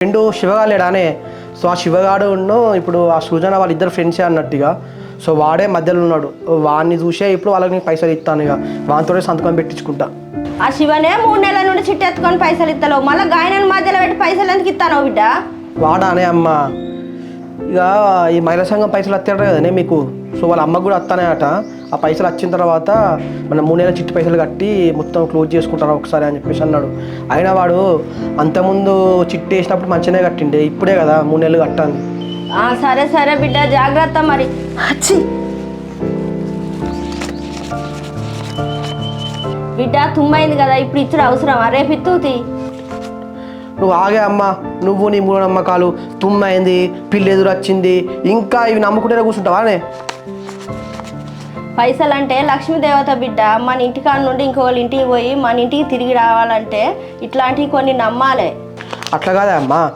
Friend శివగాలేడానే. So ఆ శివగాడు ఇప్పుడు ఆ సృజన వాళ్ళిద్దరు ఫ్రెండ్సే అన్నట్టుగా. సో వాడే మధ్యలో ఉన్నాడు. వాడిని చూసే ఇప్పుడు వాళ్ళకి పైసలు ఇస్తాను. ఇక వానితోనే సంతకం పెట్టించుకుంటా. ఆ శివనే 3 నెలల నుండి చిట్టెత్తుకొని పైసలు ఇస్తలేవు, మళ్ళీ గాయనని మధ్యలో పెట్టి పైసలు ఎందుకు ఇస్తానో బిడ్డ? వాడానే అమ్మ. ఇక ఈ మహిళా సంఘం పైసలు వస్తాడు కదనే మీకు. సో వాళ్ళ అమ్మకు కూడా వస్తానే అట. ఆ పైసలు వచ్చిన తర్వాత మనం 3 నెలల చిట్టి పైసలు కట్టి మొత్తం క్లోజ్ చేసుకుంటారా ఒకసారి అని చెప్పేసి అన్నాడు. అయినా వాడు అంతకుముందు చిట్టి వేసినప్పుడు మంచిగానే కట్టిండే, ఇప్పుడే కదా 3 నెలలు కట్టాలి. సరే సరే బిడ్డ, జాగ్రత్త మరి. బిడ్డ తుమ్మైంది కదా, ఇప్పుడు ఇచ్చుడు అవసరమా? రేపు ఇత్తూతి. నువ్వు ఆగే అమ్మ. నువ్వు నీ మూఢనమ్మకాలు, తుమ్మైంది, పిల్లి ఎదురు వచ్చింది, ఇంకా ఇవి నమ్ముకుంటేనే కూర్చుంటావానే. పైసలు అంటే లక్ష్మీదేవత బిడ్డ. మన ఇంటికాడ నుండి ఇంకొకళ్ళ ఇంటికి పోయి మన ఇంటికి తిరిగి రావాలంటే ఇట్లాంటివి కొన్ని నమ్మాలి. అట్లా కాదే అమ్మా.